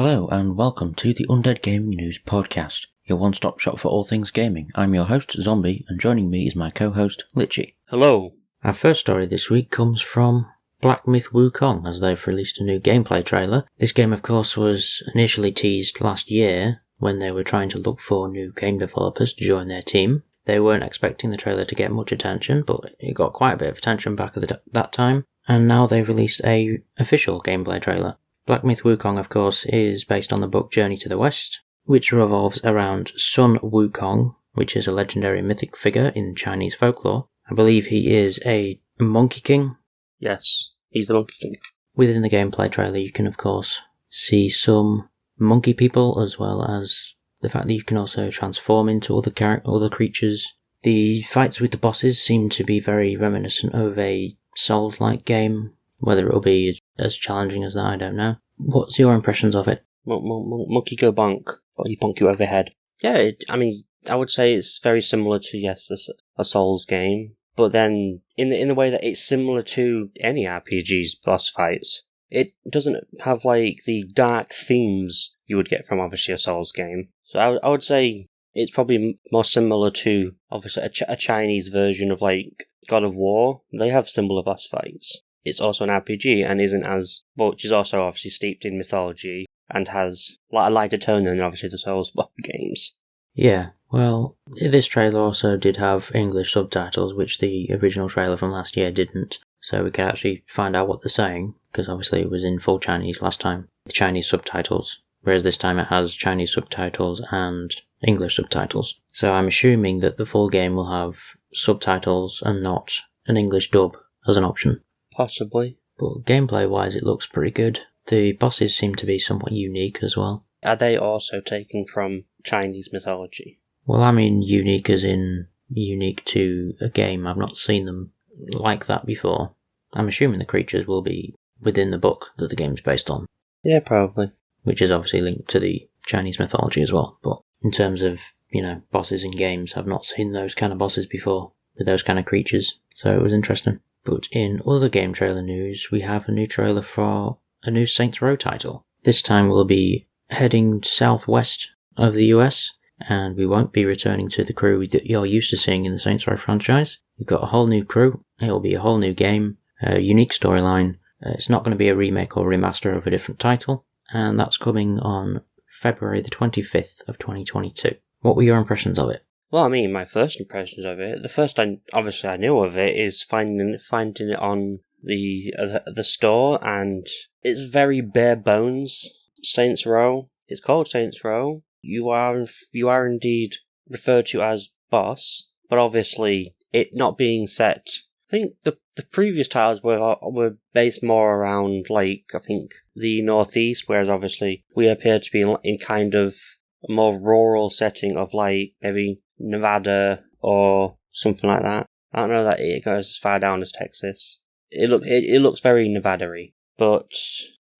Hello and welcome to the Undead Gaming News Podcast, your one-stop shop for all things gaming. I'm your host, Zombie, and joining me is my co-host, Litchi. Hello. Our first story this week comes from Blackmuth Wukong, as they've released a new gameplay trailer. This game, of course, was initially teased last year when they were trying to look for new game developers to join their team. They weren't expecting the trailer to get much attention, but it got quite a bit of attention back at that time, and now they've released a official gameplay trailer. Blackmuth Wukong, of course, is based on the book Journey to the West, which revolves around Sun Wukong, which is a legendary mythic figure in Chinese folklore. I believe he is a monkey king. Yes, he's the monkey king. Within the gameplay trailer, you can, of course, see some monkey people, as well as the fact that you can also transform into other creatures. The fights with the bosses seem to be very reminiscent of a Souls-like game. Whether it'll be as challenging as that, I don't know. What's your impressions of it? Monkey go bonk, or he bonk you over the head. Yeah, I would say it's very similar to, a Souls game, but then in the way that it's similar to any RPG's boss fights. It doesn't have, the dark themes you would get from, obviously, a Souls game. So I would say it's probably more similar to, obviously, a Chinese version of, God of War. They have similar boss fights. It's also an RPG and which is also obviously steeped in mythology and has a lighter tone than obviously the Souls games. Yeah, well, this trailer also did have English subtitles, which the original trailer from last year didn't, so we could actually find out what they're saying, because obviously it was in full Chinese last time, with Chinese subtitles, whereas this time it has Chinese subtitles and English subtitles. So I'm assuming that the full game will have subtitles and not an English dub as an option. Possibly. But gameplay-wise, it looks pretty good. The bosses seem to be somewhat unique as well. Are they also taken from Chinese mythology? Well, I mean unique as in unique to a game. I've not seen them like that before. I'm assuming the creatures will be within the book that the game's based on. Yeah, probably. Which is obviously linked to the Chinese mythology as well. But in terms of, bosses in games, I've not seen those kind of bosses before, with those kind of creatures. So it was interesting. But in other game trailer news, we have a new trailer for a new Saints Row title. This time we'll be heading southwest of the US, and we won't be returning to the crew that you're used to seeing in the Saints Row franchise. We've got a whole new crew, it'll be a whole new game, a unique storyline. It's not going to be a remake or remaster of a different title, and that's coming on February the 25th of 2022. What were your impressions of it? Well, my first impressions of it, the first I knew of it is finding it on the store, and it's very bare bones. Saints Row. It's called Saints Row. You are indeed referred to as boss, but obviously it not being set. I think the previous titles were based more around the northeast, whereas obviously we appear to be in kind of a more rural setting of maybe Nevada or something like that. I don't know that it goes as far down as Texas. It looks very Nevada-y, but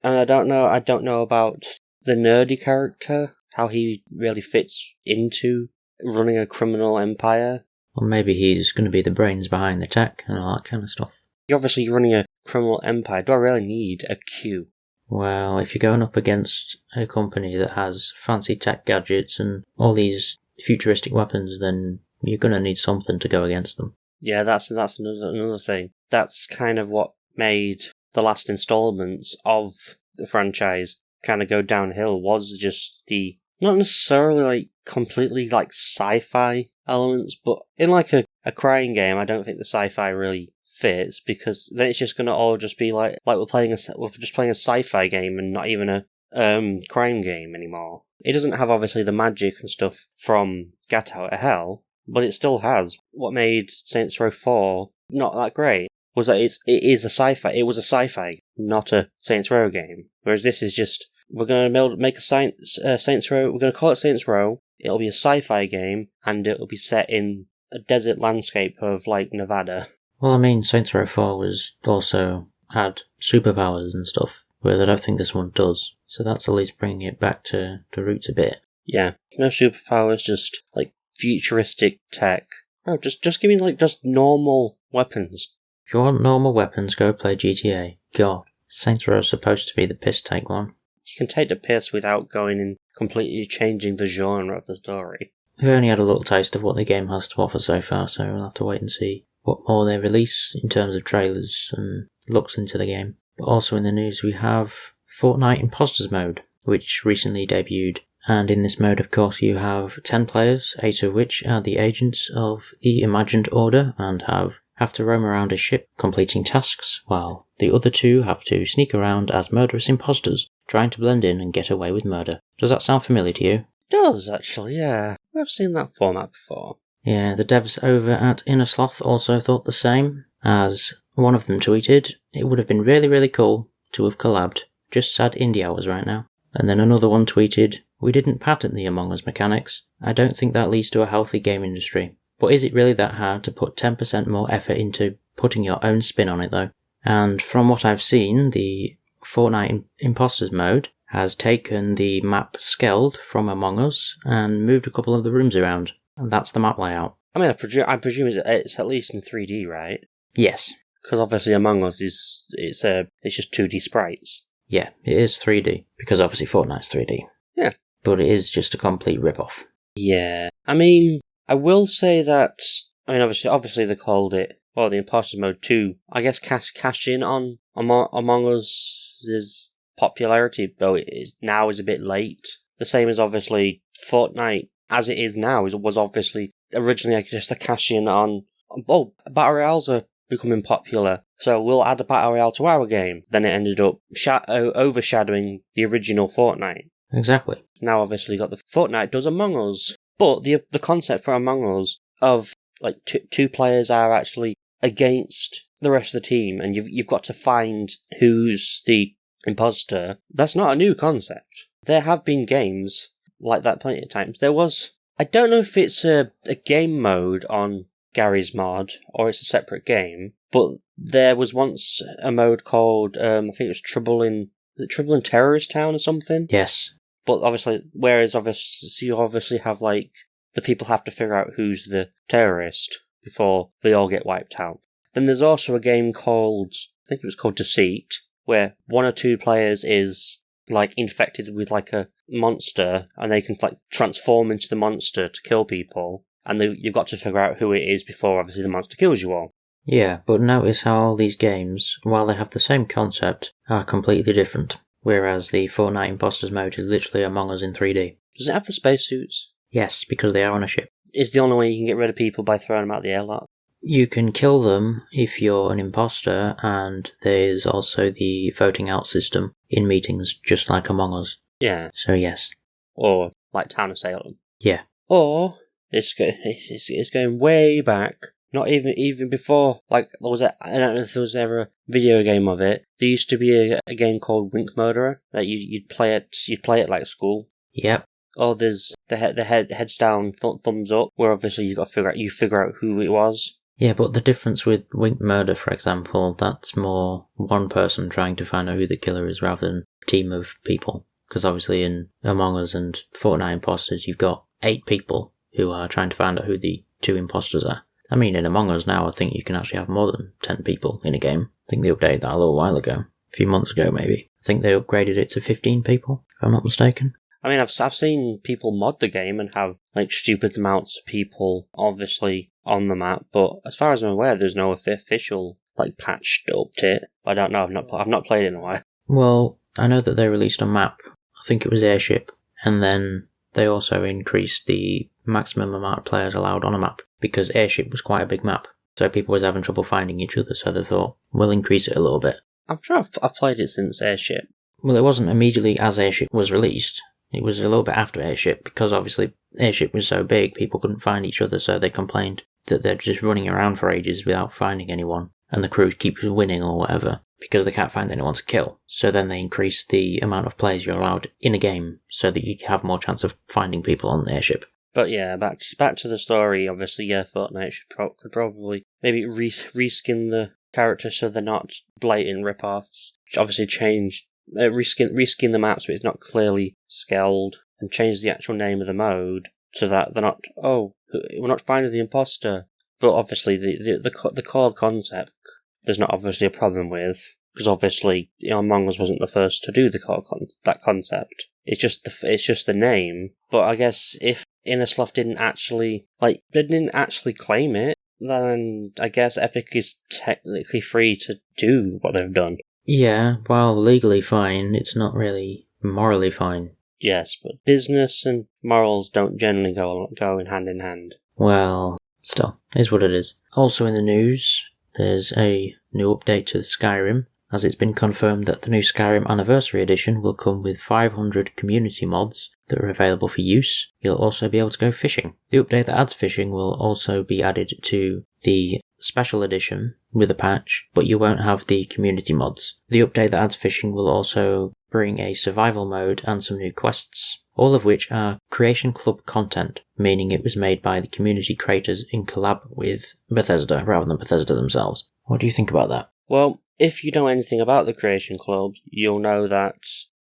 I don't know about the nerdy character, how he really fits into running a criminal empire. Or maybe he's going to be the brains behind the tech and all that kind of stuff. You're obviously running a criminal empire. Do I really need a queue? Well, if you're going up against a company that has fancy tech gadgets and all these futuristic weapons, then you're going to need something to go against them. Yeah, that's another thing. That's kind of what made the last installments of the franchise kind of go downhill, was just the, not necessarily completely sci-fi elements, but in a crime game, I don't think the sci-fi really fits, because then it's just going to all just be we're just playing a sci-fi game and not even a crime game anymore. It doesn't have obviously the magic and stuff from Get Out of Hell, but it still has. What made Saints Row 4 not that great was that it was a sci-fi, not a Saints Row game. Whereas this is just, we're going to make a Saints Row, we're going to call it Saints Row, it'll be a sci-fi game, and it'll be set in a desert landscape of Nevada. Well, Saints Row 4 also had superpowers and stuff, whereas I don't think this one does. So that's at least bringing it back to the roots a bit. Yeah, no superpowers, just futuristic tech. No, just give me just normal weapons. If you want normal weapons, go play GTA. God, Saints Row is supposed to be the piss take one. you can take the piss without going and completely changing the genre of the story. We've only had a little taste of what the game has to offer so far, so we'll have to wait and see what more they release in terms of trailers and looks into the game. But also in the news we have Fortnite Impostors mode, which recently debuted. And in this mode, of course, you have 10 players, 8 of which are the agents of the Imagined Order and have to roam around a ship completing tasks, while the other 2 have to sneak around as murderous imposters, trying to blend in and get away with murder. Does that sound familiar to you? It does, actually, yeah. I've seen that format before. Yeah, the devs over at Innersloth also thought the same, as one of them tweeted, "It would have been really, really cool to have collabed. Just sad indie hours right now." And then another one tweeted, "We didn't patent the Among Us mechanics. I don't think that leads to a healthy game industry. But is it really that hard to put 10% more effort into putting your own spin on it though?" And from what I've seen, the Fortnite Impostors mode has taken the map Skeld from Among Us and moved a couple of the rooms around. And that's the map layout. I mean, I presume it's at least in 3D, right? Yes. Because obviously Among Us it's just 2D sprites. Yeah, it is 3D, because obviously Fortnite's 3D. Yeah. But it is just a complete rip-off. Yeah. I mean, I will say that, obviously they called it, well, the Impostors mode 2, I guess cash in on Among Us' popularity, though now is a bit late. The same as obviously Fortnite, as it is now, was obviously originally just a cash in on, Battle Royales are becoming popular, so we'll add a Battle Royale to our game. Then it ended up overshadowing the original Fortnite. Exactly. Now obviously got the Fortnite does Among Us, but the concept for Among Us of like two players are actually against the rest of the team, and you've got to find who's the imposter. That's not a new concept. There have been games like that plenty of times. There was, I don't know if it's a game mode on Gary's mod or it's a separate game, but there was once a mode called I think it was Trouble in Terrorist Town or something. Yes. But obviously, you obviously have like the people have to figure out who's the terrorist before they all get wiped out. Then there's also a game called, I think it was called Deceit, where 1 or 2 players is like infected with like a monster, and they can like transform into the monster to kill people, and you've got to figure out who it is before obviously the monster kills you all. Yeah, but notice how all these games, while they have the same concept, are completely different. Whereas the Fortnite Impostors mode is literally Among Us in 3D. Does it have the spacesuits? Yes, because they are on a ship. Is the only way you can get rid of people by throwing them out the airlock? You can kill them if you're an imposter, and there's also the voting out system in meetings, just like Among Us. Yeah. So yes. Or like Town of Salem. Yeah. Or it's going way back. Not even before, like, I don't know if there was ever a video game of it. There used to be a game called Wink Murderer that you'd play it like school. Yep. Or there's the heads down, thumbs up, where obviously you figure out who it was. Yeah, but the difference with Wink Murder, for example, that's more one person trying to find out who the killer is rather than a team of people. Because obviously in Among Us and Fortnite Impostors, you've got 8 people who are trying to find out who the 2 imposters are. I mean, in Among Us now, I think you can actually have more than 10 people in a game. I think they updated that a little while ago. A few months ago, maybe. I think they upgraded it to 15 people, if I'm not mistaken. I mean, I've seen people mod the game and have, like, stupid amounts of people, obviously, on the map, but as far as I'm aware, there's no official, like, patched update. I don't know, I've not played it in a while. Well, I know that they released a map, I think it was Airship, and then they also increased the maximum amount of players allowed on a map, because Airship was quite a big map, so people was having trouble finding each other, so they thought, we'll increase it a little bit. I'm sure I've played it since Airship. Well, it wasn't immediately as Airship was released. It was a little bit after Airship, because obviously Airship was so big, people couldn't find each other, so they complained that they're just running around for ages without finding anyone, and the crew keeps winning or whatever, because they can't find anyone to kill. So then they increased the amount of players you're allowed in a game, so that you have more chance of finding people on the Airship. But yeah, back to the story, obviously, yeah, Fortnite could probably maybe reskin the characters so they're not blatant rip-offs, which obviously changed, reskin the maps so it's not clearly Skeld, and change the actual name of the mode so that they're not, we're not finding the imposter. But obviously the core concept there's not obviously a problem with. because obviously Among Us wasn't the first to do that concept. It's just the name. But I guess if Innersloth didn't actually claim it, then I guess Epic is technically free to do what they've done. Yeah, while legally fine, it's not really morally fine. Yes, but business and morals don't generally go in hand. Well, still, is what it is. Also in the news, there's a new update to Skyrim, as it's been confirmed that the new Skyrim Anniversary Edition will come with 500 community mods that are available for use. You'll also be able to go fishing. The update that adds fishing will also be added to the Special Edition with a patch, but you won't have the community mods. The update that adds fishing will also bring a survival mode and some new quests, all of which are Creation Club content, meaning it was made by the community creators in collab with Bethesda rather than Bethesda themselves. What do you think about that? Well, if you know anything about the Creation Club, you'll know that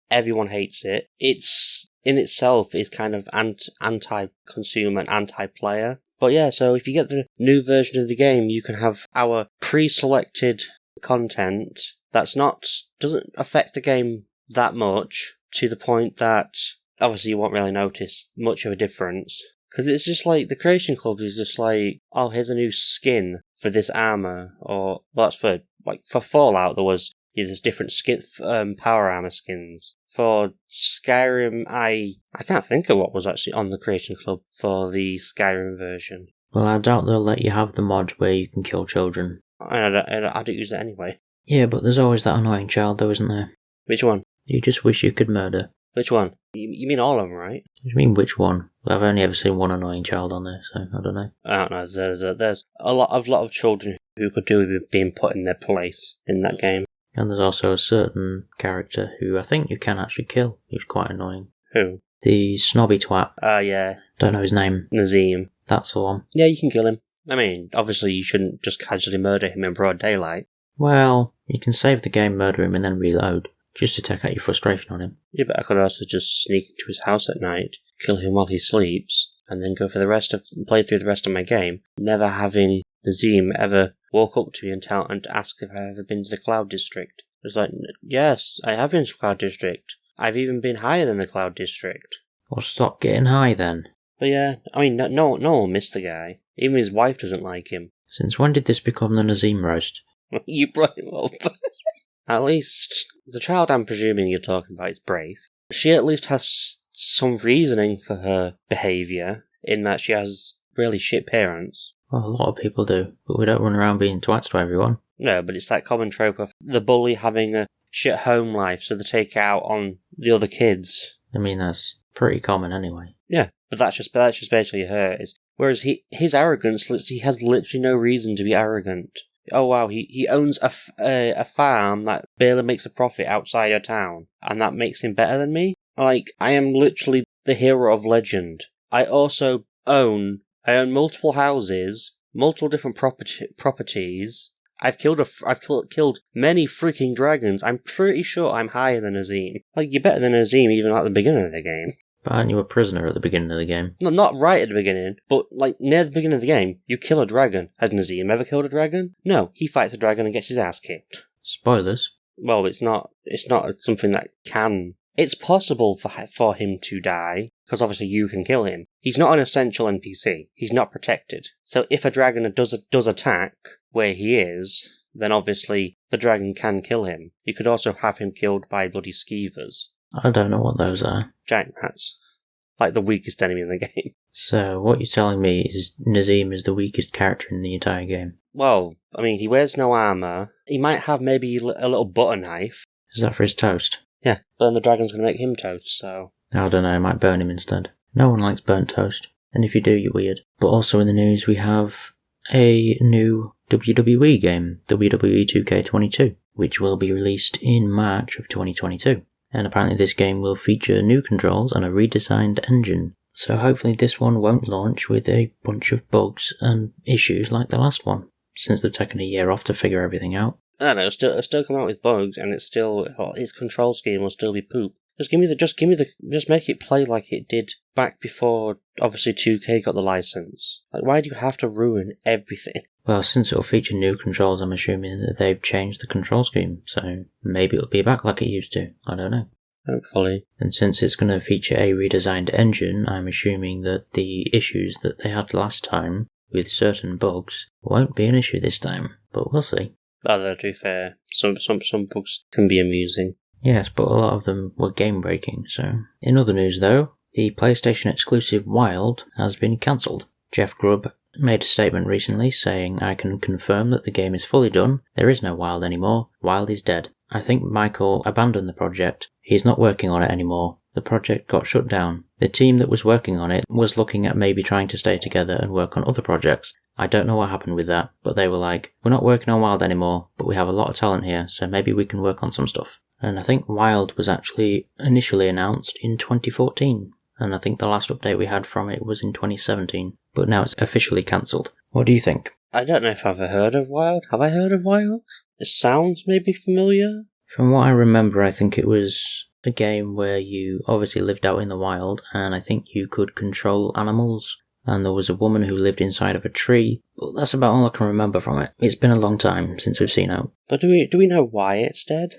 everyone hates it. It's in itself is kind of anti-consumer and anti-player. But yeah, so if you get the new version of the game, you can have our pre-selected content doesn't affect the game that much, to the point that obviously you won't really notice much of a difference. Because it's just like, the Creation Club is just like, oh, here's a new skin for this armor, or, well, that's for Fallout, there's different power armor skins. For Skyrim, I can't think of what was actually on the Creation Club for the Skyrim version. Well, I doubt they'll let you have the mod where you can kill children. I don't use it anyway. Yeah, but there's always that annoying child though, isn't there? Which one? You just wish you could murder. Which one? You mean all of them, right? What do you mean, which one? Well, I've only ever seen one annoying child on there, so I don't know. I don't know. There's a lot of children who could do with being put in their place in that game. And there's also a certain character who I think you can actually kill, who's quite annoying. Who? The snobby twat. Yeah. Don't know his name. Nazim. That's the one. Yeah, you can kill him. I mean, obviously you shouldn't just casually murder him in broad daylight. Well, you can save the game, murder him, and then reload, just to take out your frustration on him. Yeah, but I could also just sneak into his house at night, kill him while he sleeps, and then play through the rest of my game, never having Nazim ever walk up to me and ask if I've ever been to the Cloud District. It's like, yes, I have been to the Cloud District. I've even been higher than the Cloud District. Well, stop getting high then. But yeah, I mean, no one will miss the guy. Even his wife doesn't like him. Since when did this become the Nazim roast? You brought him up. At least, the child I'm presuming you're talking about is Braith. She at least has some reasoning for her behaviour, in that she has really shit parents. Well, a lot of people do, but we don't run around being twats to everyone. No, but it's that common trope of the bully having a shit home life, so they take it out on the other kids. I mean, that's pretty common anyway. Yeah, but that's just basically her. Whereas his arrogance, he has literally no reason to be arrogant. Oh wow, he owns a farm that barely makes a profit outside of town, and that makes him better than me? Like, I am literally the hero of legend. I also own multiple houses, multiple different properties. I've killed many freaking dragons. I'm pretty sure I'm higher than Azim. Like, you're better than Azim even at the beginning of the game. But aren't you a prisoner at the beginning of the game? No, not right at the beginning, but like near the beginning of the game, you kill a dragon. Has Nazim ever killed a dragon? No, he fights a dragon and gets his ass kicked. Spoilers. Well, it's not something that can. It's possible for him to die, because obviously you can kill him. He's not an essential NPC. He's not protected. So if a dragon does attack where he is, then obviously the dragon can kill him. You could also have him killed by bloody skeevers. I don't know what those are. Giant rats. Like the weakest enemy in the game. So, what you're telling me is Nazim is the weakest character in the entire game? Well, I mean, he wears no armour. He might have maybe a little butter knife. Is that for his toast? Yeah, but then the dragon's going to make him toast, so... I don't know, I might burn him instead. No one likes burnt toast. And if you do, you're weird. But also in the news, we have a new WWE game, WWE 2K22, which will be released in March of 2022. And apparently this game will feature new controls and a redesigned engine. So hopefully this one won't launch with a bunch of bugs and issues like the last one, since they've taken a year off to figure everything out. I don't know, it'll still come out with bugs, and its control scheme will still be poop. Just make it play like it did back before, obviously, 2K got the license. Like, why do you have to ruin everything? Well, since it'll feature new controls, I'm assuming that they've changed the control scheme, so maybe it'll be back like it used to. I don't know. Hopefully. And since it's going to feature a redesigned engine, I'm assuming that the issues that they had last time with certain bugs won't be an issue this time, but we'll see. Although, to be fair, some bugs can be amusing. Yes, but a lot of them were game-breaking, so... In other news, though, the PlayStation exclusive Wild has been cancelled. Jeff Grubb made a statement recently saying, "I can confirm that the game is fully done. There is no Wild anymore. Wild is dead. I think Michael abandoned the project. He's not working on it anymore. The project got shut down. The team that was working on it was looking at maybe trying to stay together and work on other projects. I don't know what happened with that, but they were like, we're not working on Wild anymore, but we have a lot of talent here, so maybe we can work on some stuff." And I think Wild was actually initially announced in 2014, and I think the last update we had from it was in 2017, but now it's officially cancelled. What do you think? I don't know if I've heard of Wild. Have I heard of Wild? It sounds maybe familiar. From what I remember, I think it was a game where you obviously lived out in the wild, and I think you could control animals, and there was a woman who lived inside of a tree. But that's about all I can remember from it. It's been a long time since we've seen it. But do we know why it's dead?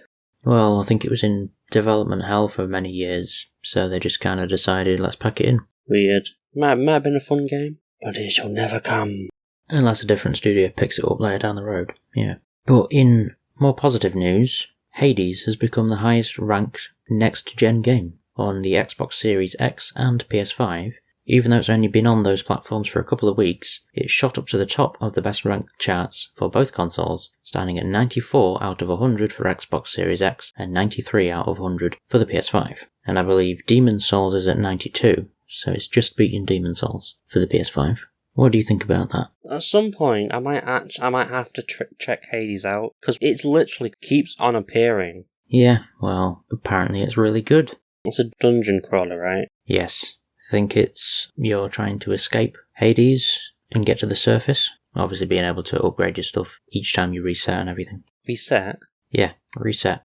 Well, I think it was in development hell for many years, so they just kind of decided, let's pack it in. Weird. Might have been a fun game, but it shall never come. Unless a different studio picks it up later down the road, yeah. But in more positive news, Hades has become the highest ranked next-gen game on the Xbox Series X and PS5. Even though it's only been on those platforms for a couple of weeks, it shot up to the top of the best ranked charts for both consoles, standing at 94 out of 100 for Xbox Series X and 93 out of 100 for the PS5. And I believe Demon's Souls is at 92, so it's just beating Demon's Souls for the PS5. What do you think about that? At some point, I might have to check Hades out, because it literally keeps on appearing. Yeah, well, apparently it's really good. It's a dungeon crawler, right? Yes. I think it's you're trying to escape Hades and get to the surface. Obviously being able to upgrade your stuff each time you reset and everything. Reset? Yeah, reset.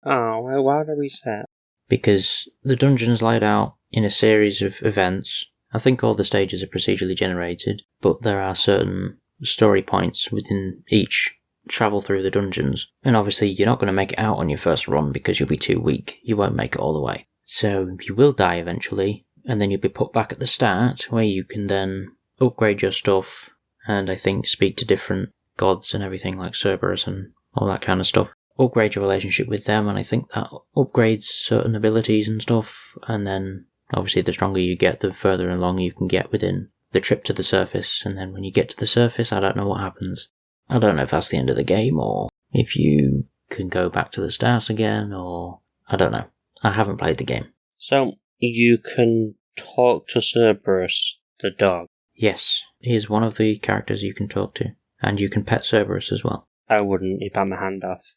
Oh, well, why would I reset? Because the dungeon's laid out in a series of events. I think all the stages are procedurally generated, but there are certain story points within each travel through the dungeons. And obviously you're not going to make it out on your first run because you'll be too weak. You won't make it all the way. So you will die eventually, and then you'll be put back at the start where you can then upgrade your stuff and I think speak to different gods and everything like Cerberus and all that kind of stuff. Upgrade your relationship with them, and I think that upgrades certain abilities and stuff, and then obviously the stronger you get, the further along you can get within the trip to the surface, and then when you get to the surface, I don't know what happens. I don't know if that's the end of the game, or if you can go back to the start again, or I don't know. I haven't played the game. So, you can talk to Cerberus, the dog? Yes, he is one of the characters you can talk to, and you can pet Cerberus as well. I wouldn't, he'd bite my hand off.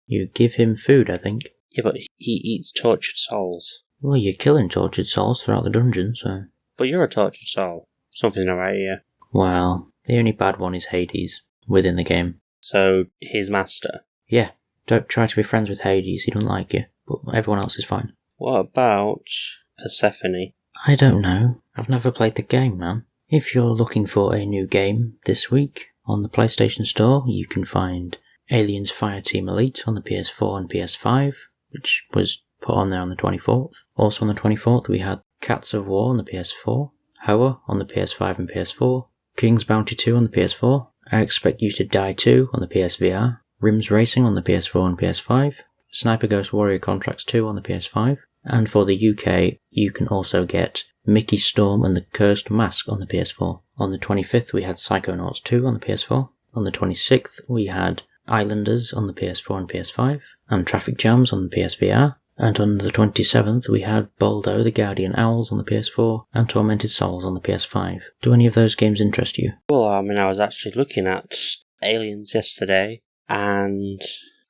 You give him food, I think. Yeah, but he eats tortured souls. Well, you're killing tortured souls throughout the dungeon, so... But you're a tortured soul. Something alright here. Well, the only bad one is Hades, within the game. So, his master? Yeah, don't try to be friends with Hades, he doesn't like you, but everyone else is fine. What about Persephone? I don't know. I've never played the game, man. If you're looking for a new game this week on the PlayStation Store, you can find Aliens Fireteam Elite on the PS4 and PS5, which was put on there on the 24th. Also on the 24th, we had Cats of War on the PS4, Hoa on the PS5 and PS4, King's Bounty 2 on the PS4, I Expect You to Die 2 on the PSVR, Rims Racing on the PS4 and PS5, Sniper Ghost Warrior Contracts 2 on the PS5, and for the UK, you can also get Mickey Storm and the Cursed Mask on the PS4. On the 25th, we had Psychonauts 2 on the PS4. On the 26th, we had Islanders on the PS4 and PS5, and Traffic Jams on the PSVR. And on the 27th, we had Boldo, the Guardian Owls on the PS4, and Tormented Souls on the PS5. Do any of those games interest you? Well, I mean, I was actually looking at Aliens yesterday, and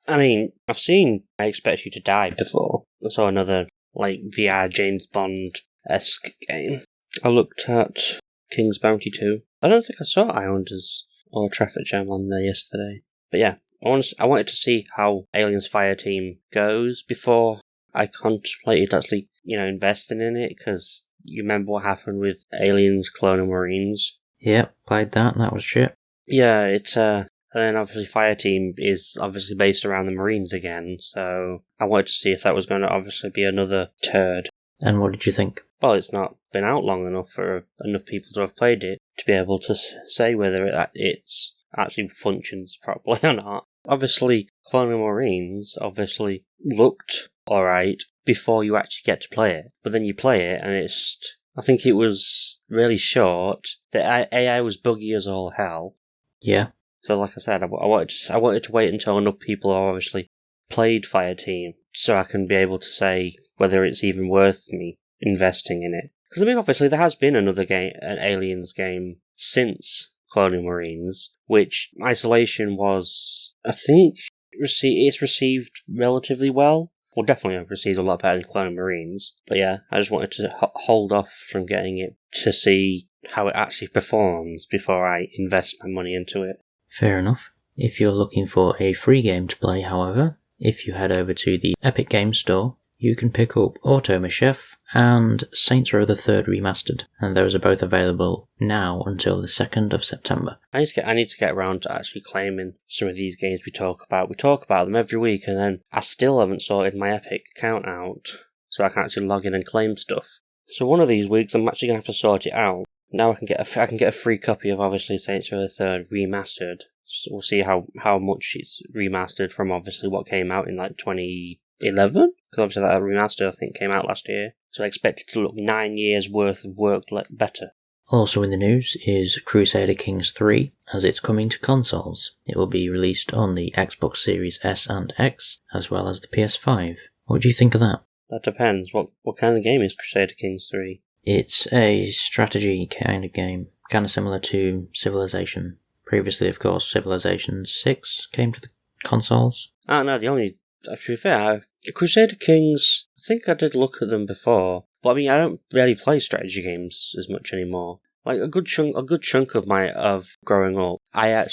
I mean, I've seen I Expect You to Die before. I saw another, VR James Bond-esque game. I looked at King's Bounty 2. I don't think I saw Islanders or Traffic Jam on there yesterday. But yeah, I wanted to see how Aliens Fireteam goes before I contemplated actually, investing in it, because you remember what happened with Aliens Clone and Marines? Yep, played that, and that was shit. Yeah, it's and then obviously Fireteam is obviously based around the Marines again, so I wanted to see if that was going to obviously be another turd. And what did you think? Well, it's not been out long enough for enough people to have played it to be able to say whether it's actually functions properly or not. Obviously, Colonial Marines obviously looked alright before you actually get to play it, but then you play it and I think it was really short. The AI was buggy as all hell. Yeah. So, like I said, I wanted to wait until enough people obviously played Fireteam so I can be able to say whether it's even worth me investing in it. Because I mean, obviously, there has been another game, an Aliens game since Colonial Marines, which Isolation was, I think, it's received relatively well. Well, definitely I've received a lot better than Colonial Marines. But yeah, I just wanted to hold off from getting it to see how it actually performs before I invest my money into it. Fair enough. If you're looking for a free game to play, however, if you head over to the Epic Games Store, you can pick up Automa Chef and Saints Row the Third Remastered, and those are both available now until the 2nd of September. I need to get around to actually claiming some of these games we talk about. We talk about them every week, and then I still haven't sorted my Epic account out, so I can actually log in and claim stuff. So one of these weeks, I'm actually going to have to sort it out. Now I can get a free copy of obviously Saints Row the Third Remastered. So we'll see how much it's remastered from obviously what came out in like 2011. Because obviously that remaster I think came out last year. So I expect it to look 9 years worth of work better. Also in the news is Crusader Kings 3, as it's coming to consoles. It will be released on the Xbox Series S and X, as well as the PS5. What do you think of that? That depends. What kind of game is Crusader Kings 3? It's a strategy kind of game, kind of similar to Civilization. Previously, of course, Civilization 6 came to the consoles. No, to be fair, Crusader Kings, I think I did look at them before, but I mean, I don't really play strategy games as much anymore. Like a good chunk of growing up, I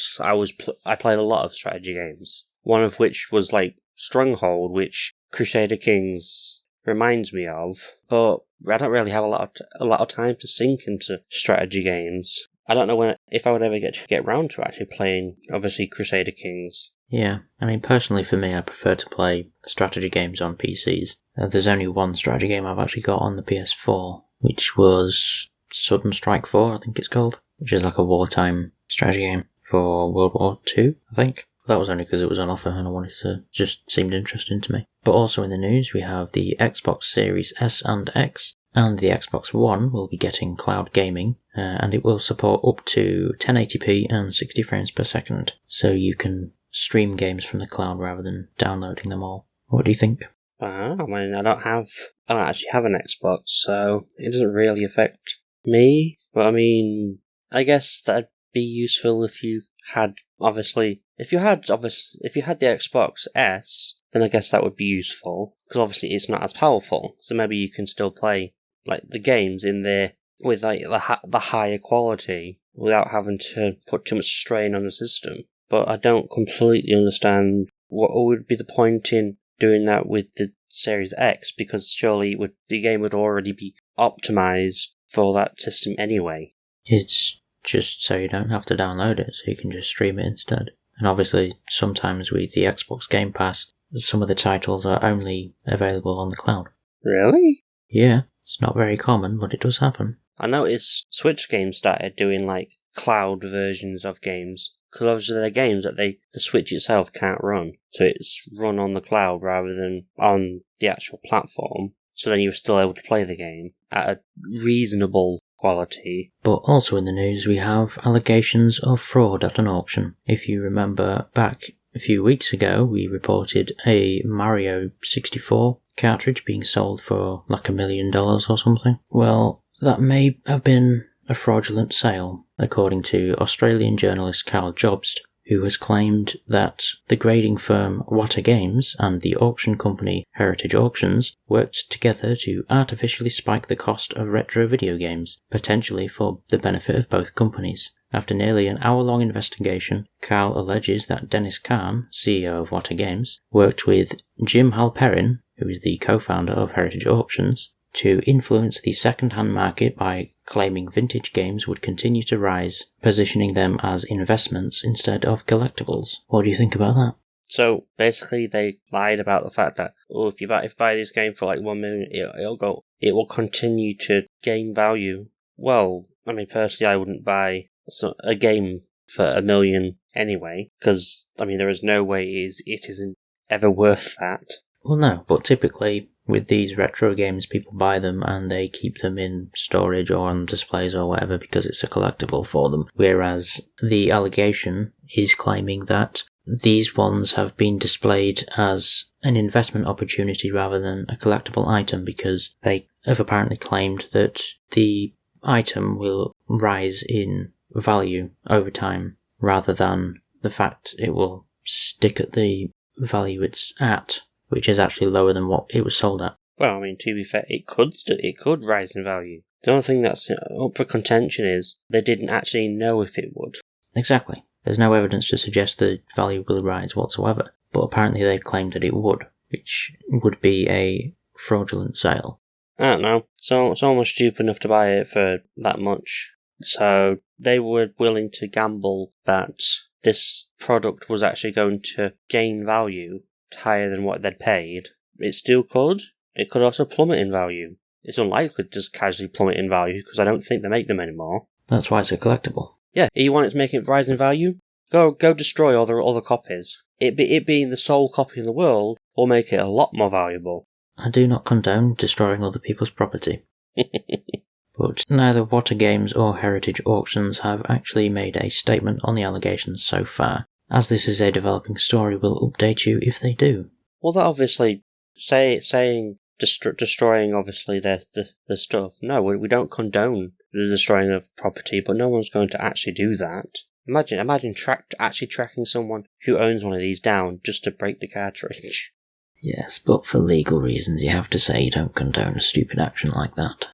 played a lot of strategy games. One of which was like Stronghold, which Crusader Kings reminds me of, but I don't really have a lot of time to sink into strategy games. I don't know if I would ever get round to actually playing, obviously, Crusader Kings. Yeah, I mean, personally for me, I prefer to play strategy games on PCs. There's only one strategy game I've actually got on the PS4, which was Sudden Strike 4, I think it's called, which is like a wartime strategy game for World War II, I think. That was only because it was on offer and I wanted to, just seemed interesting to me. But also in the news, we have the Xbox Series S and X, and the Xbox One will be getting cloud gaming, and it will support up to 1080p and 60 frames per second, so you can stream games from the cloud rather than downloading them all. What do you think? I mean, I don't actually have an Xbox, so it doesn't really affect me. But I mean, I guess that'd be useful if you had if you had the Xbox S, then I guess that would be useful because obviously it's not as powerful. So maybe you can still play like the games in there with like the higher quality without having to put too much strain on the system. But I don't completely understand what would be the point in doing that with the Series X, because surely the game would already be optimized for that system anyway. It's just so you don't have to download it, so you can just stream it instead. And obviously, sometimes with the Xbox Game Pass, some of the titles are only available on the cloud. Really? Yeah, it's not very common, but it does happen. I noticed Switch games started doing like cloud versions of games, because obviously they're games that the Switch itself can't run, so it's run on the cloud rather than on the actual platform, so then you're still able to play the game at a reasonable quality. But also in the news we have allegations of fraud at an auction. If you remember back a few weeks ago, we reported a Mario 64 cartridge being sold for like $1 million or something. Well, that may have been a fraudulent sale, according to Australian journalist Carl Jobst, who has claimed that the grading firm Wata Games and the auction company Heritage Auctions worked together to artificially spike the cost of retro video games, potentially for the benefit of both companies. After nearly an hour-long investigation, Carl alleges that Dennis Kahn, CEO of Wata Games, worked with Jim Halperin, who is the co-founder of Heritage Auctions, to influence the second-hand market by claiming vintage games would continue to rise, positioning them as investments instead of collectibles. What do you think about that? So basically, they lied about the fact that if you buy this game for like 1 million, it will continue to gain value. Well, I mean, personally, I wouldn't buy a game for 1 million anyway, because I mean, there is no way it isn't ever worth that. Well, no, but typically with these retro games, people buy them and they keep them in storage or on displays or whatever because it's a collectible for them. Whereas the allegation is claiming that these ones have been displayed as an investment opportunity rather than a collectible item because they have apparently claimed that the item will rise in value over time rather than the fact it will stick at the value it's at, which is actually lower than what it was sold at. Well, I mean, to be fair, it could rise in value. The only thing that's up for contention is they didn't actually know if it would. Exactly. There's no evidence to suggest the value will rise whatsoever, but apparently they claimed that it would, which would be a fraudulent sale. I don't know. So someone was stupid enough to buy it for that much. So they were willing to gamble that this product was actually going to gain value higher than what they'd paid. It still could. It could also plummet in value. It's unlikely to just casually plummet in value because I don't think they make them anymore. That's why it's a collectible. Yeah, you want it to make it rise in value? Go destroy all the other copies. It being the sole copy in the world will make it a lot more valuable. I do not condone destroying other people's property. But neither Water Games or Heritage Auctions have actually made a statement on the allegations so far. As this is a developing story, we'll update you if they do. Well, that obviously saying destroying obviously the stuff. No, we don't condone the destroying of property, but no one's going to actually do that. Imagine actually tracking someone who owns one of these down just to break the cartridge. Yes, but for legal reasons you have to say you don't condone a stupid action like that.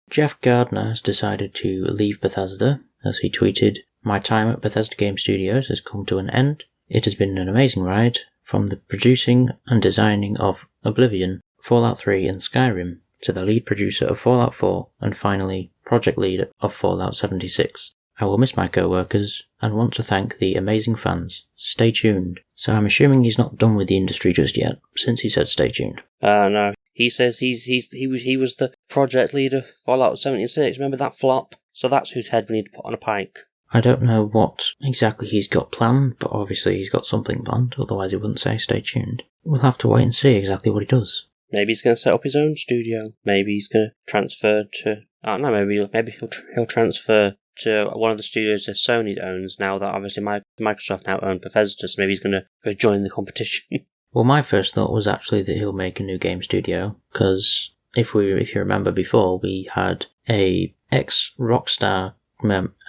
Jeff Gardner has decided to leave Bethesda, as he tweeted, "My time at Bethesda Game Studios has come to an end. It has been an amazing ride, from the producing and designing of Oblivion, Fallout 3 and Skyrim, to the lead producer of Fallout 4, and finally, project lead of Fallout 76. I will miss my co-workers, and want to thank the amazing fans. Stay tuned." So I'm assuming he's not done with the industry just yet, since he said stay tuned. No. He says he was the project leader of Fallout 76. Remember that flop? So that's whose head we need to put on a pike. I don't know what exactly he's got planned, but obviously he's got something planned, otherwise he wouldn't say stay tuned. We'll have to wait and see exactly what he does. Maybe he's going to set up his own studio. Maybe he's going to transfer to... I don't know, maybe he'll transfer to one of the studios that Sony owns now that obviously Microsoft now owns Bethesda, so maybe he's going to go join the competition. Well, my first thought was actually that he'll make a new game studio, because if you remember before, we had a ex-Rockstar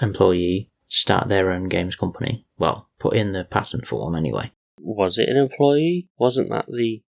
employee start their own games company. Well, put in the patent for one anyway. Was it an employee? Wasn't that the,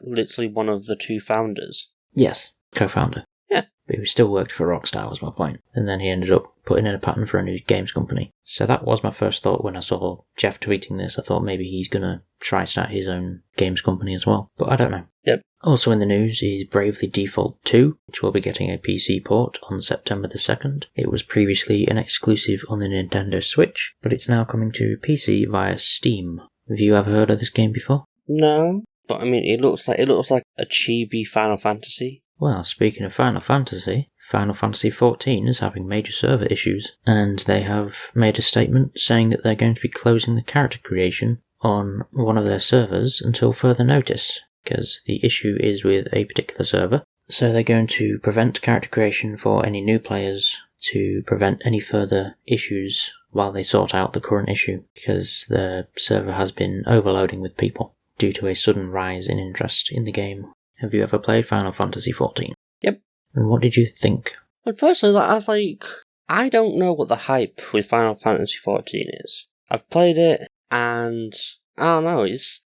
literally one of the two founders? Yes, co-founder. Yeah. But he still worked for Rockstar, was my point. And then he ended up putting in a patent for a new games company. So that was my first thought when I saw Jeff tweeting this. I thought maybe he's going to try start his own games company as well. But I don't know. Yep. Also in the news is Bravely Default 2, which will be getting a PC port on September the 2nd. It was previously an exclusive on the Nintendo Switch, but it's now coming to PC via Steam. Have you ever heard of this game before? No, but I mean, it looks like a chibi Final Fantasy. Well, speaking of Final Fantasy XIV is having major server issues, and they have made a statement saying that they're going to be closing the character creation on one of their servers until further notice, because the issue is with a particular server. So they're going to prevent character creation for any new players to prevent any further issues while they sort out the current issue, because the server has been overloading with people due to a sudden rise in interest in the game. Have you ever played Final Fantasy XIV? Yep. And what did you think? But personally, I don't know what the hype with Final Fantasy XIV is. I've played it, and I don't know,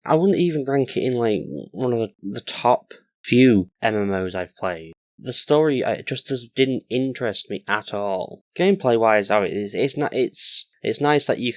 I wouldn't even rank it in like one of the top few MMOs I've played. The story just didn't interest me at all. Gameplay wise, it's nice that you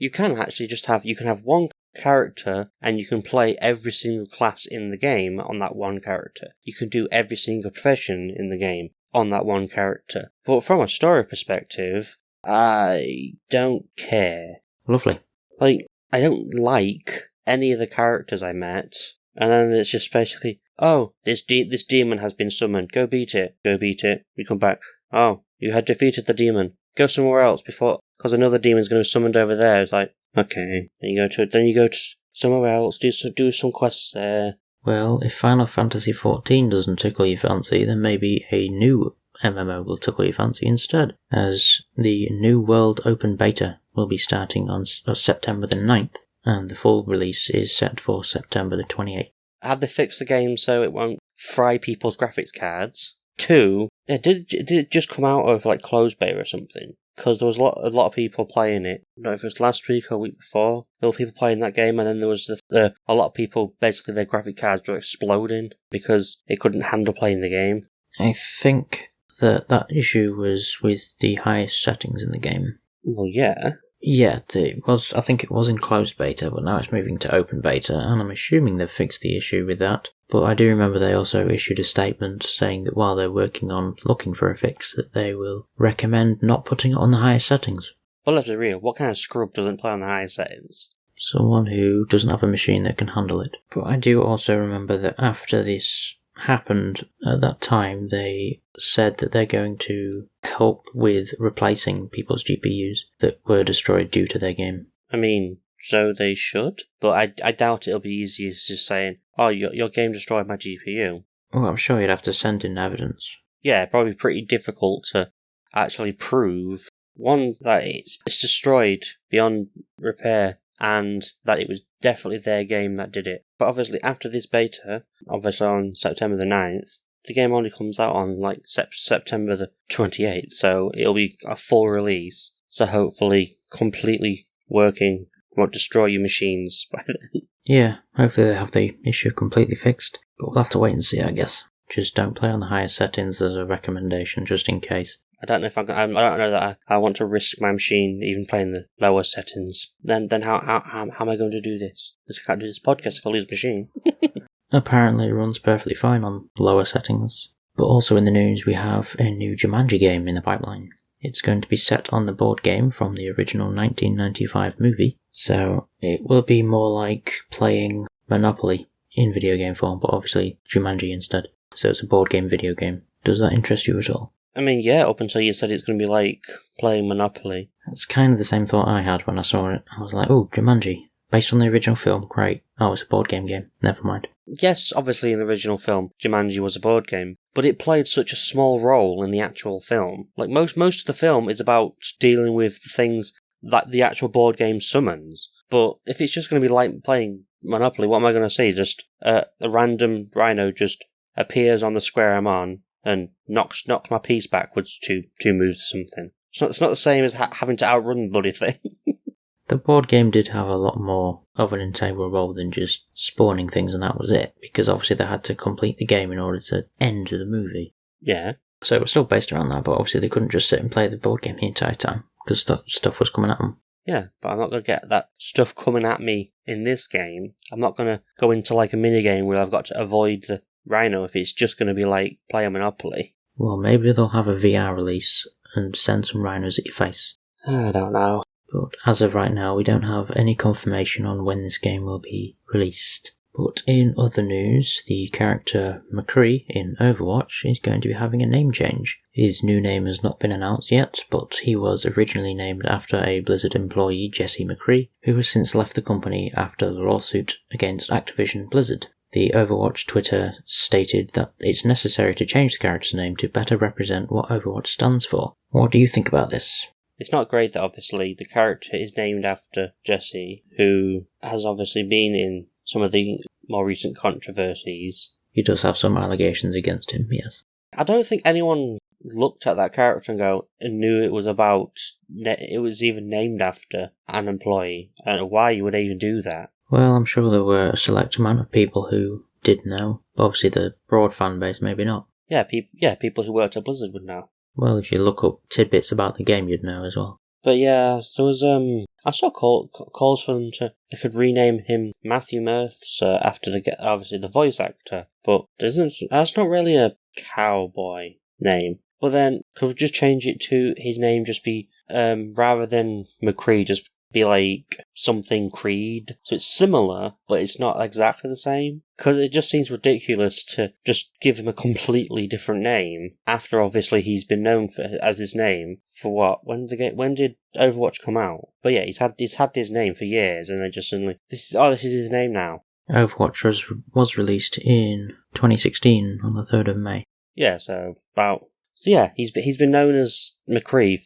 can actually just have one character, and you can play every single class in the game on that one character. You can do every single profession in the game on that one character. But from a story perspective, I don't care. Lovely. Like, I don't like any of the characters I met, and then it's just basically, oh, this demon has been summoned. Go beat it. Go beat it. You come back. Oh, you had defeated the demon. Go somewhere else because another demon's going to be summoned over there. It's like, okay. Then you go to somewhere else. Do some quests there. Well, if Final Fantasy XIV doesn't tickle your fancy, then maybe a new MMO will tickle your fancy instead, as the New World Open Beta will be starting on September the 9th, and the full release is set for September the 28th. Have they fixed the game so it won't fry people's graphics cards? 2, did it just come out of like closed beta or something? Because there was a lot of people playing it. I don't know if it was last week or week before. There were people playing that game, and then there was a lot of people, basically their graphic cards were exploding because it couldn't handle playing the game. I think that issue was with the highest settings in the game. Well, yeah. Yeah, I think it was in closed beta, but now it's moving to open beta, and I'm assuming they've fixed the issue with that. But I do remember they also issued a statement saying that while they're working on looking for a fix, that they will recommend not putting it on the highest settings. But let's be real, what kind of scrub doesn't play on the highest settings? Someone who doesn't have a machine that can handle it. But I do also remember that after this happened at that time, they said that they're going to help with replacing people's GPUs that were destroyed due to their game. I mean, so they should, but I doubt it'll be easy as just saying, oh, your game destroyed my GPU. Well, I'm sure you'd have to send in evidence. Yeah, probably pretty difficult to actually prove, one, that it's destroyed beyond repair, and that it was definitely their game that did it. But obviously after this beta, obviously on September the 9th, the game only comes out on like September the 28th, so it'll be a full release. So hopefully completely working, won't destroy your machines by then. Yeah, hopefully they have the issue completely fixed. But we'll have to wait and see, I guess. Just don't play on the highest settings as a recommendation, just in case. I don't know if I don't know that I want to risk my machine even playing the lower settings. Then how am I going to do this? Because I can't do this podcast if I lose my machine. Apparently it runs perfectly fine on lower settings. But also in the news we have a new Jumanji game in the pipeline. It's going to be set on the board game from the original 1995 movie, so it will be more like playing Monopoly in video game form, but obviously Jumanji instead. So it's a board game video game. Does that interest you at all? I mean, yeah, up until you said it's going to be like playing Monopoly. That's kind of the same thought I had when I saw it. I was like, oh, Jumanji. Based on the original film, great. Oh, it's a board game. Never mind. Yes, obviously in the original film, Jumanji was a board game, but it played such a small role in the actual film. Like, most of the film is about dealing with the things that the actual board game summons. But if it's just going to be like playing Monopoly, what am I going to see? Just a random rhino just appears on the square I'm on and knocks my piece backwards two moves or something. It's not the same as having to outrun the bloody thing. The board game did have a lot more of an integral role than just spawning things, and that was it, because obviously they had to complete the game in order to end the movie. Yeah. So it was still based around that, but obviously they couldn't just sit and play the board game the entire time, because stuff was coming at them. Yeah, but I'm not going to get that stuff coming at me in this game. I'm not going to go into like a minigame where I've got to avoid the rhino if it's just going to be like play a Monopoly. Well, maybe they'll have a VR release and send some rhinos at your face. I don't know. But as of right now, we don't have any confirmation on when this game will be released. But in other news, the character McCree in Overwatch is going to be having a name change. His new name has not been announced yet, but he was originally named after a Blizzard employee, Jesse McCree, who has since left the company after the lawsuit against Activision Blizzard. The Overwatch Twitter stated that it's necessary to change the character's name to better represent what Overwatch stands for. What do you think about this? It's not great that obviously the character is named after Jesse, who has obviously been in some of the more recent controversies. He does have some allegations against him, yes. I don't think anyone looked at that character and knew it was it was even named after an employee. I don't know why you would even do that. Well, I'm sure there were a select amount of people who did know. Obviously the broad fan base, maybe not. Yeah, people who worked at Blizzard would know. Well, if you look up tidbits about the game, you'd know as well. But yeah, there was I saw calls for them they could rename him Matthew Mertz after obviously the voice actor, but that's not really a cowboy name. But then could we just change it to his name just be rather than McCree, just be like something Creed, so it's similar but it's not exactly the same, because it just seems ridiculous to just give him a completely different name after obviously he's been known as his name for what, when did Overwatch come out? But yeah, he's had his name for years, and then just suddenly this is his name now. Overwatch was released in 2016 on the 3rd of May. Yeah, he's been known as McCree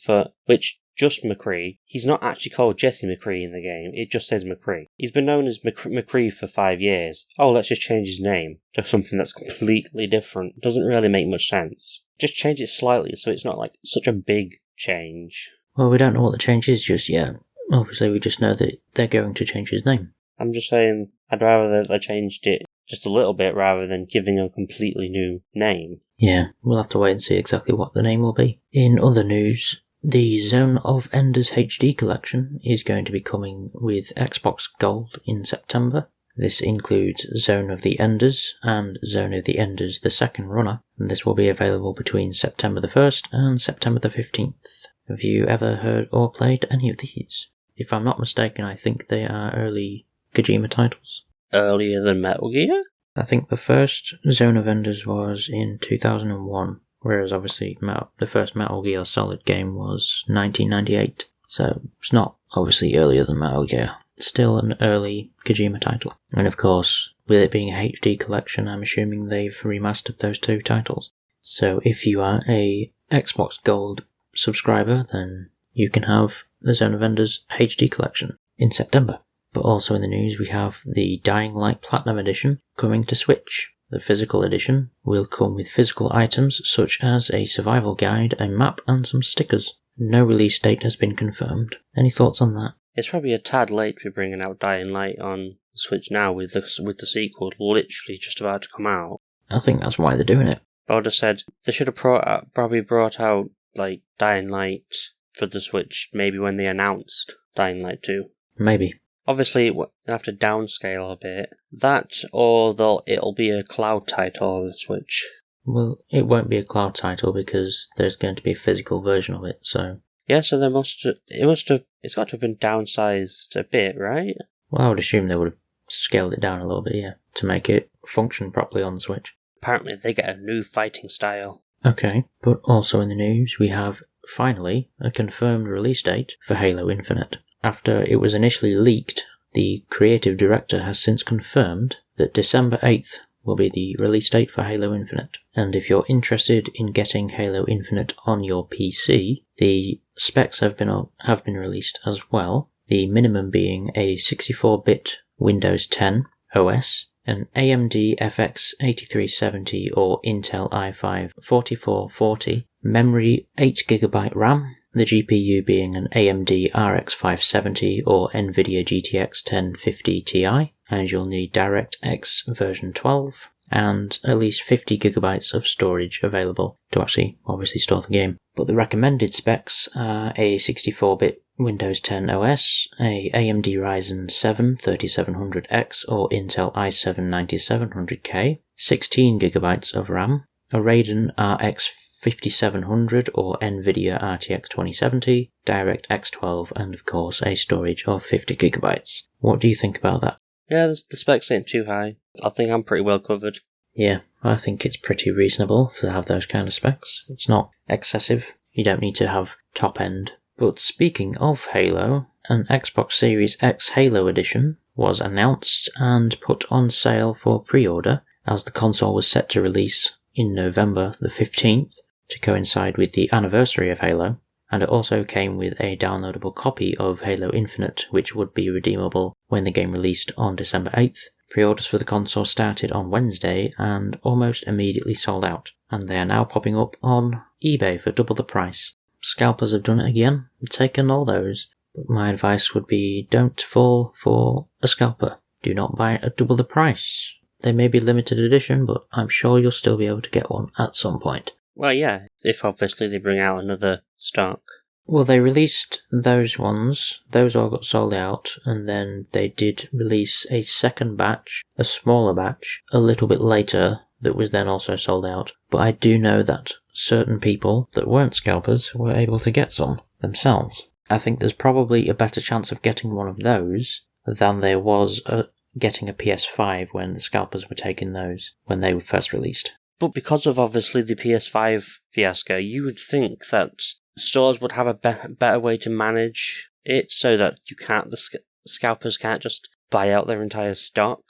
just McCree. He's not actually called Jesse McCree in the game, it just says McCree. He's been known as McCree for 5 years. Oh, let's just change his name to something that's completely different. Doesn't really make much sense. Just change it slightly so it's not like such a big change. Well, we don't know what the change is just yet. Obviously, we just know that they're going to change his name. I'm just saying, I'd rather that they changed it just a little bit rather than giving him a completely new name. Yeah, we'll have to wait and see exactly what the name will be. In other news, the Zone of Enders HD collection is going to be coming with Xbox Gold in September. This includes Zone of the Enders and Zone of the Enders the Second Runner, and this will be available between September the 1st and September the 15th. Have you ever heard or played any of these? If I'm not mistaken, I think they are early Kojima titles. Earlier than Metal Gear? I think the first Zone of Enders was in 2001, whereas obviously the first Metal Gear Solid game was 1998, so it's not obviously earlier than Metal Gear. It's still an early Kojima title. And of course, with it being a HD collection, I'm assuming they've remastered those two titles. So if you are a Xbox Gold subscriber, then you can have the Zone of Enders HD collection in September. But also in the news, we have the Dying Light Platinum Edition coming to Switch. The physical edition will come with physical items such as a survival guide, a map, and some stickers. No release date has been confirmed. Any thoughts on that? It's probably a tad late for bringing out Dying Light on Switch now with the sequel literally just about to come out. I think that's why they're doing it. I would have said they should have probably brought out like Dying Light for the Switch maybe when they announced Dying Light 2. Maybe. Obviously, they'll have to downscale a bit. That, or it'll be a cloud title on the Switch. Well, it won't be a cloud title because there's going to be a physical version of it, so... Yeah, so it's got to have been downsized a bit, right? Well, I would assume they would have scaled it down a little bit, yeah, to make it function properly on the Switch. Apparently they get a new fighting style. Okay, but also in the news, we have, finally, a confirmed release date for Halo Infinite. After it was initially leaked, the creative director has since confirmed that December 8th will be the release date for Halo Infinite. And if you're interested in getting Halo Infinite on your PC, the specs have been released as well. The minimum being a 64-bit Windows 10 OS, an AMD FX 8370 or Intel i5 4440, memory 8GB RAM, the GPU being an AMD RX 570 or NVIDIA GTX 1050 Ti, and you'll need DirectX version 12, and at least 50GB of storage available to actually obviously store the game. But the recommended specs are a 64-bit Windows 10 OS, a AMD Ryzen 7 3700X or Intel i7 9700K, 16GB of RAM, a Radeon RX 5700 or NVIDIA RTX 2070, DirectX 12, and of course a storage of 50GB. What do you think about that? Yeah, the specs ain't too high. I think I'm pretty well covered. Yeah, I think it's pretty reasonable to have those kind of specs. It's not excessive. You don't need to have top end. But speaking of Halo, an Xbox Series X Halo Edition was announced and put on sale for pre-order as the console was set to release in November the 15th to coincide with the anniversary of Halo, and it also came with a downloadable copy of Halo Infinite which would be redeemable when the game released on December 8th. Pre-orders for the console started on Wednesday and almost immediately sold out, and they are now popping up on eBay for double the price. Scalpers have done it again, taken all those, but my advice would be don't fall for a scalper. Do not buy it at double the price. They may be limited edition, but I'm sure you'll still be able to get one at some point. Well, yeah, if obviously they bring out another stock. Well, they released those ones. Those all got sold out, and then they did release a second batch, a smaller batch, a little bit later, that was then also sold out. But I do know that certain people that weren't scalpers were able to get some themselves. I think there's probably a better chance of getting one of those than there was getting a PS5 when the scalpers were taking those when they were first released. But because of obviously the PS5 fiasco, you would think that stores would have a better way to manage it so that the scalpers can't just buy out their entire stock.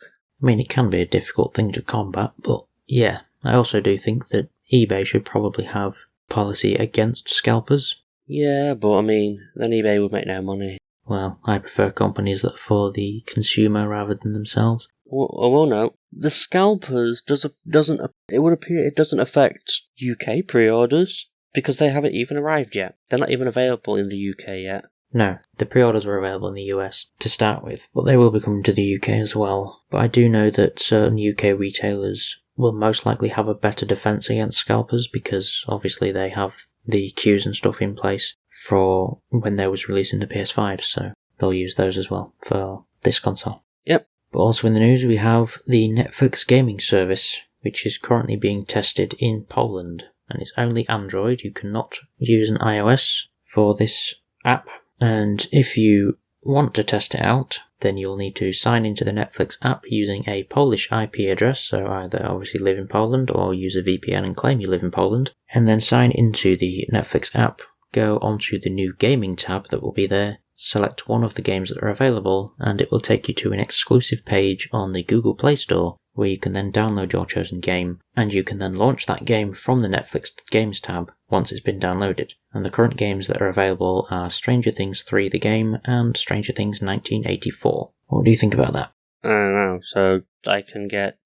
I mean, it can be a difficult thing to combat, but yeah, I also do think that eBay should probably have policy against scalpers. Yeah, but I mean, then eBay would make no money. Well, I prefer companies that are for the consumer rather than themselves. Well, no. The scalpers it would appear it doesn't affect UK pre-orders because they haven't even arrived yet. They're not even available in the UK yet. No, the pre-orders were available in the US to start with, but they will be coming to the UK as well. But I do know that certain UK retailers will most likely have a better defense against scalpers because obviously they have the queues and stuff in place for when they was releasing the PS5, so they'll use those as well for this console. Yep. But also in the news we have the Netflix gaming service, which is currently being tested in Poland, and it's only Android. You cannot use an iOS for this app, and if you want to test it out, then you'll need to sign into the Netflix app using a Polish IP address, so either obviously live in Poland or use a VPN and claim you live in Poland, and then sign into the Netflix app, go onto the new gaming tab that will be there, select one of the games that are available, and it will take you to an exclusive page on the Google Play Store where you can then download your chosen game, and you can then launch that game from the Netflix Games tab once it's been downloaded. And the current games that are available are Stranger Things 3 the game and Stranger Things 1984. What do you think about that? I don't know, so I can get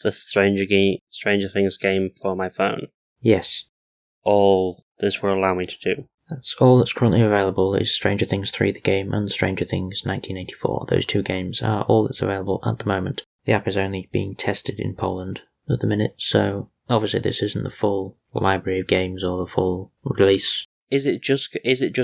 the Stranger Things game for my phone. Yes. All this will allow me to do. That's all that's currently available is Stranger Things 3 the game and Stranger Things 1984. Those two games are all that's available at the moment. The app is only being tested in Poland at the minute, so obviously this isn't the full library of games or the full release. Is it just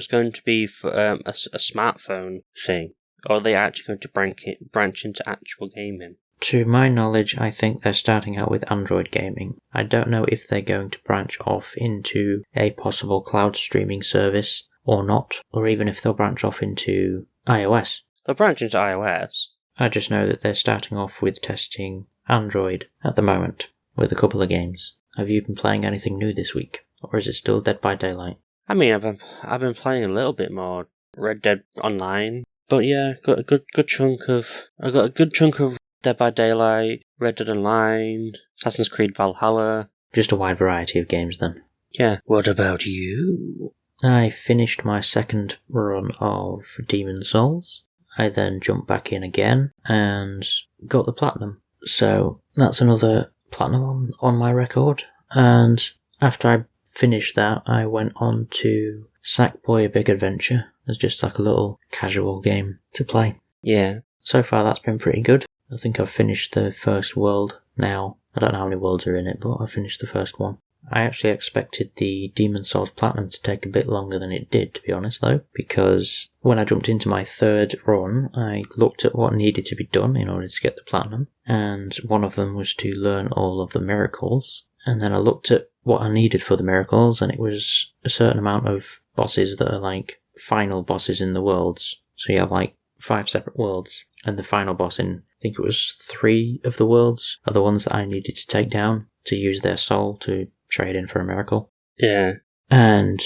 going to be for a smartphone thing, or are they actually going to branch into actual gaming? To my knowledge, I think they're starting out with Android gaming. I don't know if they're going to branch off into a possible cloud streaming service or not, or even if they'll branch off into iOS. They'll branch into iOS. I just know that they're starting off with testing Android at the moment, with a couple of games. Have you been playing anything new this week, or is it still Dead by Daylight? I mean, I've been playing a little bit more Red Dead Online, but yeah, I got a good chunk of Dead by Daylight, Red Dead Online, Assassin's Creed Valhalla. Just a wide variety of games then. Yeah. What about you? I finished my second run of Demon's Souls. I then jumped back in again and got the platinum. So that's another platinum on my record. And after I finished that, I went on to Sackboy: A Big Adventure as just like a little casual game to play. Yeah. So far that's been pretty good. I think I've finished the first world now. I don't know how many worlds are in it, but I finished the first one. I actually expected the Demon's Souls Platinum to take a bit longer than it did, to be honest, though, because when I jumped into my third run, I looked at what needed to be done in order to get the Platinum, and one of them was to learn all of the miracles, and then I looked at what I needed for the miracles, and it was a certain amount of bosses that are like final bosses in the worlds, so you have like 5 separate worlds, and the final boss in, I think it was 3 of the worlds, are the ones that I needed to take down to use their soul to trade in for a miracle. Yeah. And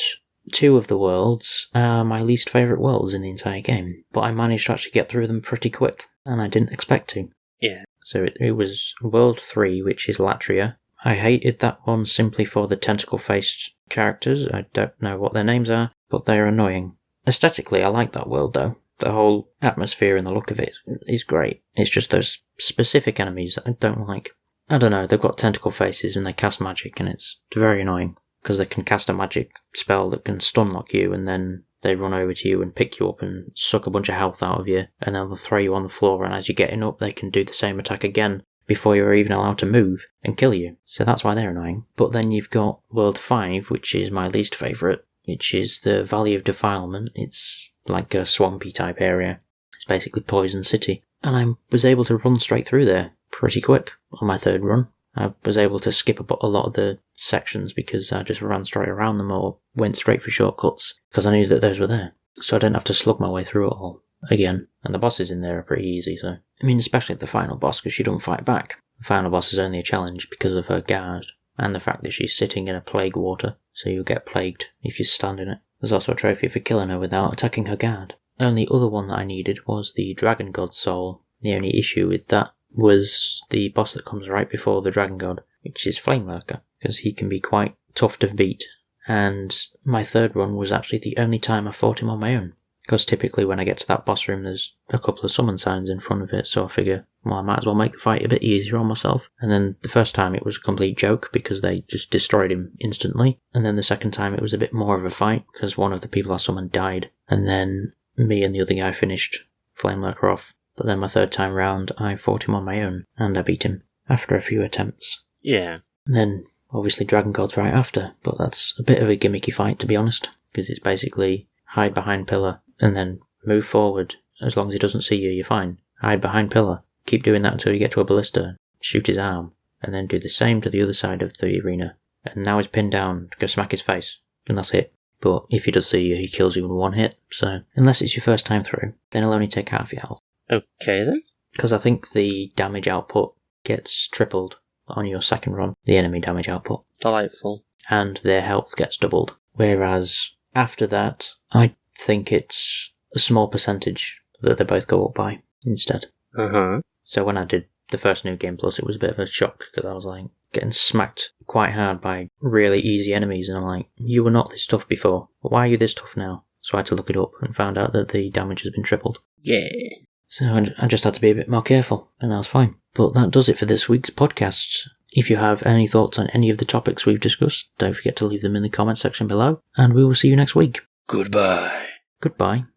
2 of the worlds are my least favourite worlds in the entire game, but I managed to actually get through them pretty quick, and I didn't expect to. Yeah. So it was World 3, which is Latria. I hated that one simply for the tentacle-faced characters. I don't know what their names are, but they're annoying. Aesthetically, I like that world, though. The whole atmosphere and the look of it is great. It's just those specific enemies that I don't like. I don't know, they've got tentacle faces and they cast magic, and it's very annoying, because they can cast a magic spell that can stun lock you, and then they run over to you and pick you up and suck a bunch of health out of you, and then they'll throw you on the floor, and as you're getting up, they can do the same attack again before you're even allowed to move and kill you. So that's why they're annoying. But then you've got World 5, which is my least favourite, which is the Valley of Defilement. It's like a swampy type area. It's basically Poison City. And I was able to run straight through there pretty quick on my third run. I was able to skip a lot of the sections because I just ran straight around them or went straight for shortcuts because I knew that those were there. So I didn't have to slug my way through it all again. And the bosses in there are pretty easy, so... I mean, especially the final boss, because she don't fight back. The final boss is only a challenge because of her guard, and the fact that she's sitting in a plague water, so you'll get plagued if you stand in it. There's also a trophy for killing her without attacking her guard. The only other one that I needed was the Dragon God's Soul. The only issue with that was the boss that comes right before the Dragon God, which is Flame Lurker, because he can be quite tough to beat. And my third run was actually the only time I fought him on my own. Because typically when I get to that boss room there's a couple of summon signs in front of it, so I figure, well, I might as well make the fight a bit easier on myself. And then the first time it was a complete joke because they just destroyed him instantly. And then the second time it was a bit more of a fight because one of the people I summoned died. And then me and the other guy finished Flame Lurker off. But then my third time round I fought him on my own and I beat him after a few attempts. Yeah. And then obviously Dragon God's right after, but that's a bit of a gimmicky fight to be honest, because it's basically hide behind pillar and then move forward. As long as he doesn't see you, you're fine. Hide behind pillar. Keep doing that until you get to a ballista. Shoot his arm. And then do the same to the other side of the arena. And now he's pinned down. Go smack his face. And that's it. But if he does see you, he kills you in one hit. So, unless it's your first time through, then he'll only take half your health. Okay then. Because I think the damage output gets tripled on your second run. The enemy damage output. Delightful. And their health gets doubled. Whereas, after that, I think it's a small percentage that they both go up by instead. Uh-huh. So when I did the first New Game Plus, it was a bit of a shock because I was like getting smacked quite hard by really easy enemies, and I'm like, you were not this tough before. Why are you this tough now? So I had to look it up and found out that the damage has been tripled. Yeah. So I just had to be a bit more careful, and that was fine. But that does it for this week's podcast. If you have any thoughts on any of the topics we've discussed, don't forget to leave them in the comment section below, and we will see you next week. Goodbye. Goodbye.